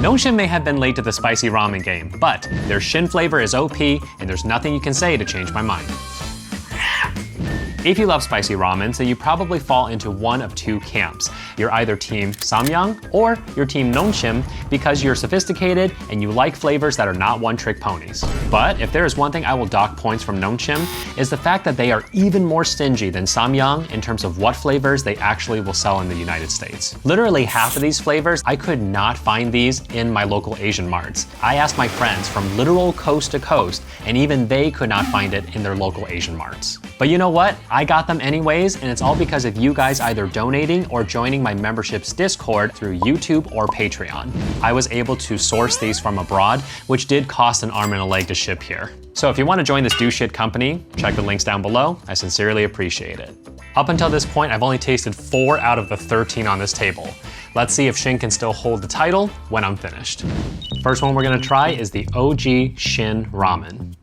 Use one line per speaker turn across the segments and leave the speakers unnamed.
Nongshim may have been late to the spicy ramen game, but their Shin flavor is OP, and there's nothing you can say to change my mind. If you love spicy ramen, then you probably fall into one of two camps. You're either team Ramyun or you're team Nongshim because you're sophisticated and you like flavors that are not one-trick ponies. But if there is one thing I will dock points from Nongshim, is the fact that they are even more stingy than Ramyun in terms of what flavors they actually will sell in the United States. Literally half of these flavors, I could not find these in my local Asian marts. I asked my friends from literal coast to coast, and even they could not find it in their local Asian marts. But you know what? I got them anyways, and it's all because of you guys either donating or joining my membership's Discord through YouTube or Patreon. I was able to source these from abroad, which did cost an arm and a leg to ship here. So if you want to join this do shit company, check the links down below. I sincerely appreciate it. Up until this point, I've only tasted 4 out of the 13 on this table. Let's see if Shin can still hold the title when I'm finished. First one we're gonna try is the OG Shin Ramen.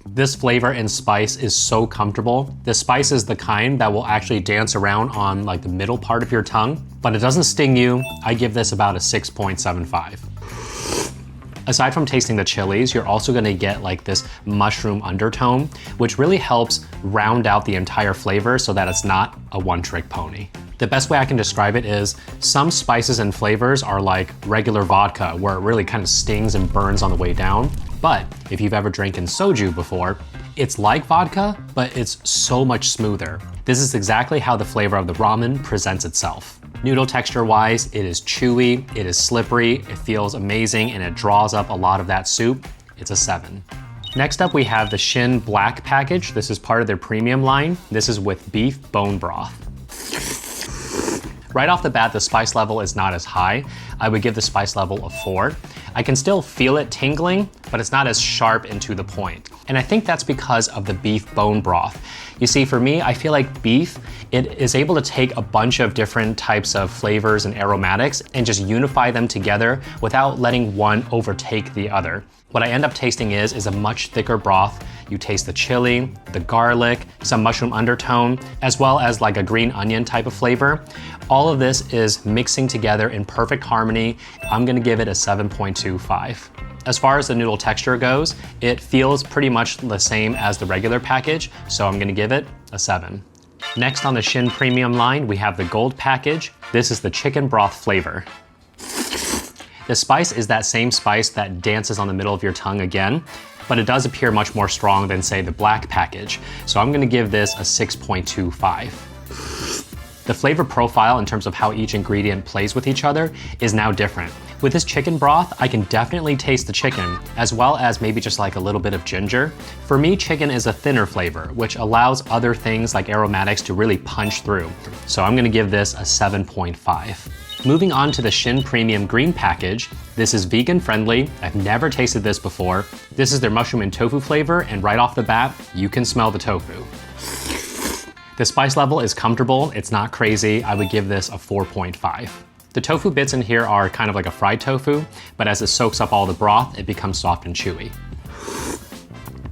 This flavor and spice is so comfortable. The spice is the kind that will actually dance around on like the middle part of your tongue, but it doesn't sting you. I give this about a 6.75. Aside from tasting the chilies, you're also gonna get like this mushroom undertone, which really helps round out the entire flavor so that it's not a one-trick pony. The best way I can describe it is some spices and flavors are like regular vodka, where it really kind of stings and burns on the way down. But if you've ever drank soju before, it's like vodka, but it's so much smoother. This is exactly how the flavor of the ramen presents itself. Noodle texture-wise, it is chewy, it is slippery, it feels amazing, and it draws up a lot of that soup. It's a 7. Next up, we have the Shin Black package. This is part of their premium line. This is with beef bone broth. Right off the bat, the spice level is not as high. I would give the spice level a 4. I can still feel it tingling, but it's not as sharp and to the point. And I think that's because of the beef bone broth. You see, for me, I feel like beef, it is able to take a bunch of different types of flavors and aromatics and just unify them together without letting one overtake the other. What I end up tasting is a much thicker broth. You taste the chili, the garlic, some mushroom undertone, as well as like a green onion type of flavor. All of this is mixing together in perfect harmony. I'm gonna give it a 7.25. As far as the noodle texture goes, it feels pretty much the same as the regular package, so I'm gonna give it a 7. Next on the Shin Premium line, we have the gold package. This is the chicken broth flavor. The spice is that same spice that dances on the middle of your tongue again, but it does appear much more strong than, say, the black package. So I'm gonna give this a 6.25. The flavor profile in terms of how each ingredient plays with each other is now different. With this chicken broth, I can definitely taste the chicken, as well as maybe just like a little bit of ginger. For me, chicken is a thinner flavor, which allows other things like aromatics to really punch through. So I'm gonna give this a 7.5. Moving on to the Shin Premium Green package, this is vegan friendly. I've never tasted this before. This is their mushroom and tofu flavor, and right off the bat, you can smell the tofu. The spice level is comfortable, it's not crazy. I would give this a 4.5. The tofu bits in here are kind of like a fried tofu, but as it soaks up all the broth, it becomes soft and chewy.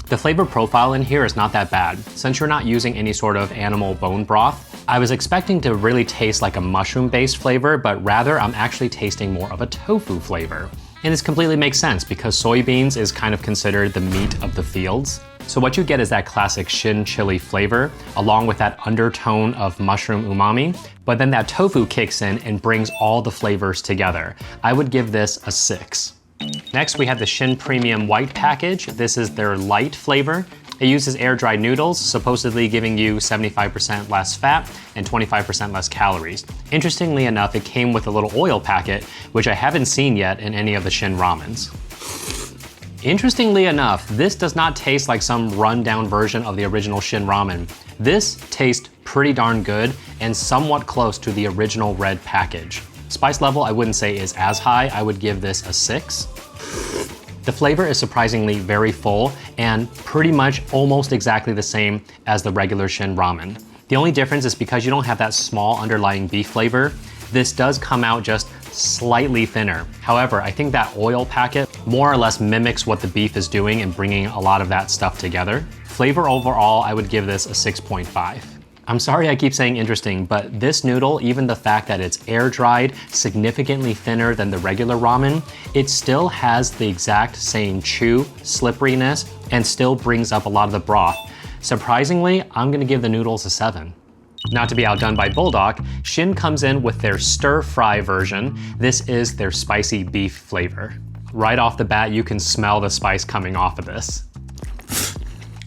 The flavor profile in here is not that bad. Since you're not using any sort of animal bone broth, I was expecting to really taste like a mushroom-based flavor, but rather I'm actually tasting more of a tofu flavor. And this completely makes sense because soybeans is kind of considered the meat of the fields. So what you get is that classic Shin chili flavor, along with that undertone of mushroom umami, but then that tofu kicks in and brings all the flavors together. I would give this a 6. Next, we have the Shin Premium White package. This is their light flavor. It uses air-dried noodles, supposedly giving you 75% less fat and 25% less calories. Interestingly enough, it came with a little oil packet, which I haven't seen yet in any of the Shin ramens. Interestingly enough, this does not taste like some run-down version of the original Shin Ramen. This tastes pretty darn good and somewhat close to the original red package. Spice level I wouldn't say is as high. I would give this a 6. The flavor is surprisingly very full and pretty much almost exactly the same as the regular Shin Ramen. The only difference is because you don't have that small underlying beef flavor, this does come out just slightly thinner. However, I think that oil packet more or less mimics what the beef is doing and bringing a lot of that stuff together. Flavor overall, I would give this a 6.5. I'm sorry I keep saying interesting, but this noodle, even the fact that it's air dried, significantly thinner than the regular ramen, it still has the exact same chew, slipperiness, and still brings up a lot of the broth. Surprisingly, I'm gonna give the noodles a 7. Not to be outdone by Bulldog, Shin comes in with their stir fry version. This is their spicy beef flavor. Right off the bat, you can smell the spice coming off of this.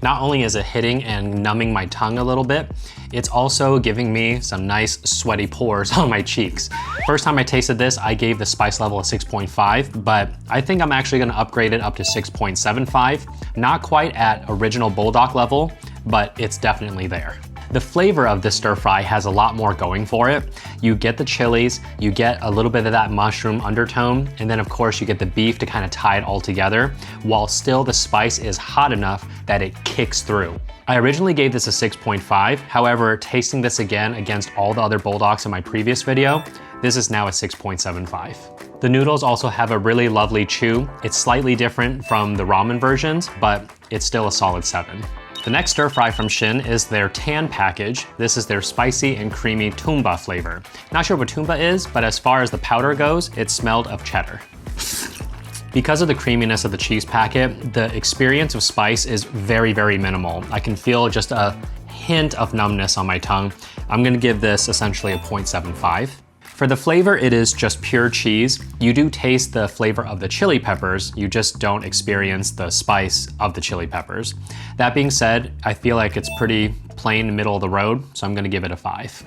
Not only is it hitting and numbing my tongue a little bit, it's also giving me some nice sweaty pores on my cheeks. First time I tasted this, I gave the spice level a 6.5, but I think I'm actually gonna upgrade it up to 6.75. Not quite at original Bulldog level, but it's definitely there. The flavor of this stir fry has a lot more going for it. You get the chilies, you get a little bit of that mushroom undertone, and then of course you get the beef to kind of tie it all together, while still the spice is hot enough that it kicks through. I originally gave this a 6.5, however, tasting this again against all the other Bulldogs in my previous video, this is now a 6.75. The noodles also have a really lovely chew. It's slightly different from the ramen versions, but it's still a solid 7. The next stir fry from Shin is their tan package. This is their spicy and creamy Toomba flavor. Not sure what Toomba is, but as far as the powder goes, it smelled of cheddar. Because of the creaminess of the cheese packet, the experience of spice is very, very minimal. I can feel just a hint of numbness on my tongue. I'm gonna give this essentially a 0.75. For the flavor, it is just pure cheese. You do taste the flavor of the chili peppers, you just don't experience the spice of the chili peppers. That being said, I feel like it's pretty plain middle of the road, so I'm gonna give it a 5.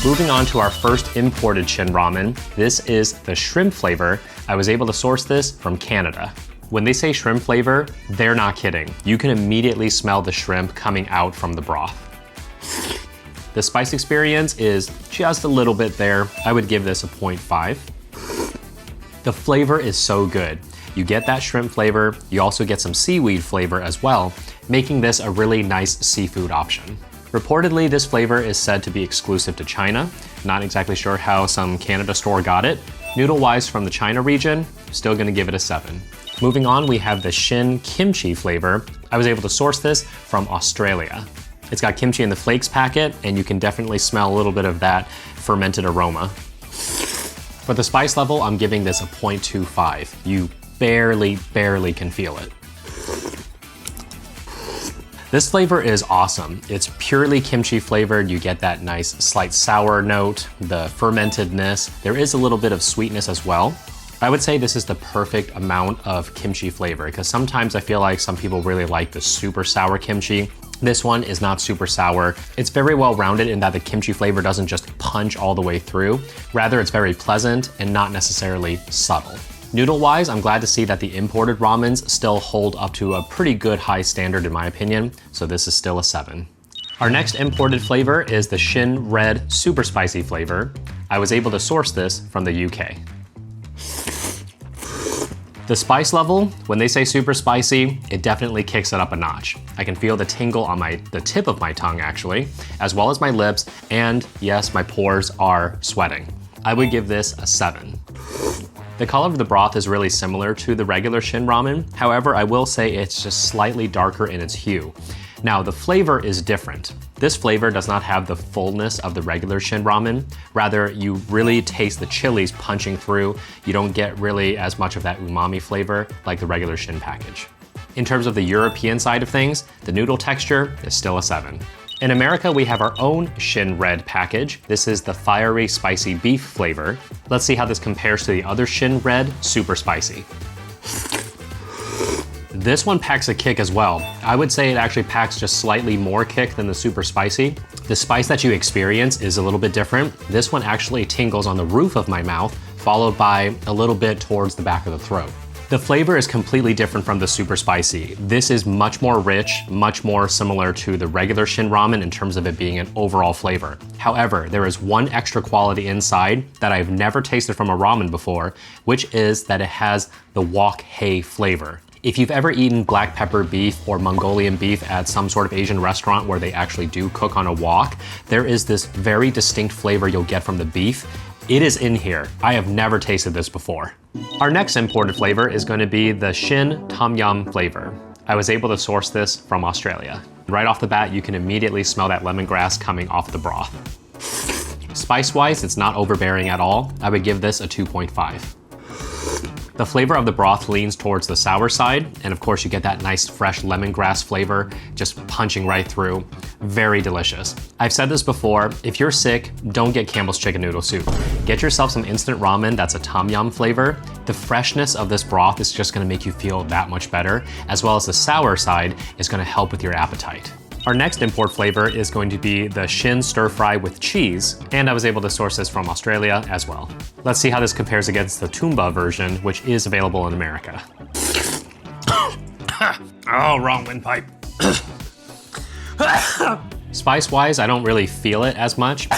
Moving on to our first imported Shin Ramen, this is the shrimp flavor. I was able to source this from Canada. When they say shrimp flavor, they're not kidding. You can immediately smell the shrimp coming out from the broth. The spice experience is just a little bit there. I would give this a 0.5. The flavor is so good. You get that shrimp flavor, you also get some seaweed flavor as well, making this a really nice seafood option. Reportedly, this flavor is said to be exclusive to China. Not exactly sure how some Canada store got it. Noodle-wise from the China region, still gonna give it a 7. Moving on, we have the Shin Kimchi flavor. I was able to source this from Australia. It's got kimchi in the flakes packet, and you can definitely smell a little bit of that fermented aroma. For the spice level, I'm giving this a 0.25. You barely can feel it. This flavor is awesome. It's purely kimchi flavored. You get that nice slight sour note, the fermentedness. There is a little bit of sweetness as well. I would say this is the perfect amount of kimchi flavor because sometimes I feel like some people really like the super sour kimchi. This one is not super sour. It's very well rounded in that the kimchi flavor doesn't just punch all the way through. Rather, it's very pleasant and not necessarily subtle. Noodle-wise, I'm glad to see that the imported ramens still hold up to a pretty good high standard in my opinion, so this is still a 7. Our next imported flavor is the Shin Red Super Spicy flavor. I was able to source this from the UK. The spice level, when they say super spicy, it definitely kicks it up a notch. I can feel the tingle on the tip of my tongue actually, as well as my lips, and yes, my pores are sweating. I would give this a 7. The color of the broth is really similar to the regular Shin Ramen. However, I will say it's just slightly darker in its hue. Now, the flavor is different. This flavor does not have the fullness of the regular Shin Ramen. Rather, you really taste the chilies punching through. You don't get really as much of that umami flavor like the regular Shin package. In terms of the European side of things, the noodle texture is still a 7. In America, we have our own Shin Red package. This is the fiery spicy beef flavor. Let's see how this compares to the other Shin Red super spicy. This one packs a kick as well. I would say it actually packs just slightly more kick than the super spicy. The spice that you experience is a little bit different. This one actually tingles on the roof of my mouth, followed by a little bit towards the back of the throat. The flavor is completely different from the super spicy. This is much more rich, much more similar to the regular Shin Ramen in terms of it being an overall flavor. However, there is one extra quality inside that I've never tasted from a ramen before, which is that it has the wok hei flavor. If you've ever eaten black pepper beef or Mongolian beef at some sort of Asian restaurant where they actually do cook on a wok, there is this very distinct flavor you'll get from the beef. It is in here. I have never tasted this before. Our next imported flavor is going to be the Shin Tom Yum flavor. I was able to source this from Australia. Right off the bat, you can immediately smell that lemongrass coming off the broth. Spice-wise, it's not overbearing at all. I would give this a 2.5. The flavor of the broth leans towards the sour side, and of course you get that nice fresh lemongrass flavor just punching right through. Very delicious. I've said this before, if you're sick, don't get Campbell's chicken noodle soup. Get yourself some instant ramen that's a tom yum flavor. The freshness of this broth is just gonna make you feel that much better, as well as the sour side is gonna help with your appetite. Our next import flavor is going to be the Shin Stir Fry with cheese, and I was able to source this from Australia as well. Let's see how this compares against the Toomba version, which is available in America. Oh, wrong windpipe. Spice-wise, I don't really feel it as much.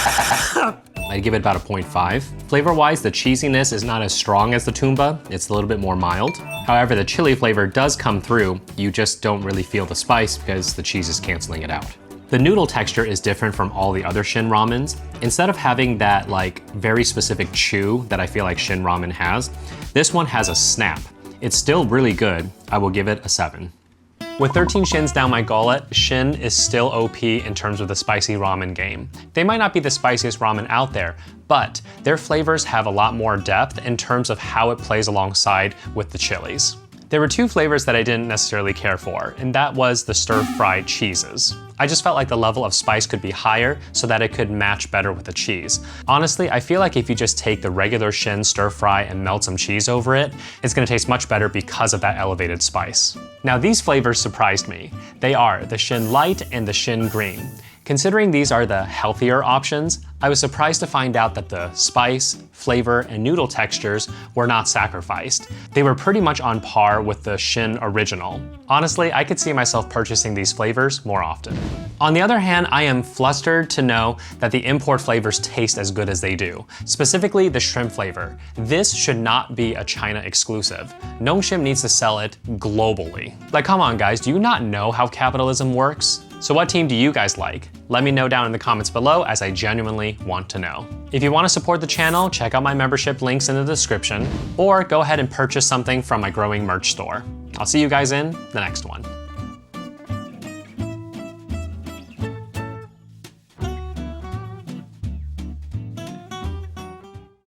I'd give it about a 0.5. Flavor-wise, the cheesiness is not as strong as the Toomba. It's a little bit more mild. However, the chili flavor does come through. You just don't really feel the spice because the cheese is canceling it out. The noodle texture is different from all the other Shin ramens. Instead of having that like very specific chew that I feel like Shin Ramen has, this one has a snap. It's still really good. I will give it a 7. With 13 shins down my gullet, Shin is still OP in terms of the spicy ramen game. They might not be the spiciest ramen out there, but their flavors have a lot more depth in terms of how it plays alongside with the chilies. There were 2 flavors that I didn't necessarily care for, and that was the stir-fried cheeses. I just felt like the level of spice could be higher so that it could match better with the cheese. Honestly, I feel like if you just take the regular Shin stir fry and melt some cheese over it, it's gonna taste much better because of that elevated spice. Now these flavors surprised me. They are the Shin Light and the Shin Green. Considering these are the healthier options, I was surprised to find out that the spice, flavor, and noodle textures were not sacrificed. They were pretty much on par with the Shin original. Honestly, I could see myself purchasing these flavors more often. On the other hand, I am flustered to know that the import flavors taste as good as they do, specifically the shrimp flavor. This should not be a China exclusive. Nongshim needs to sell it globally. Like, come on guys, do you not know how capitalism works? So what team do you guys like? Let me know down in the comments below, as I genuinely want to know. If you want to support the channel, check out my membership links in the description, or go ahead and purchase something from my growing merch store. I'll see you guys in the next one.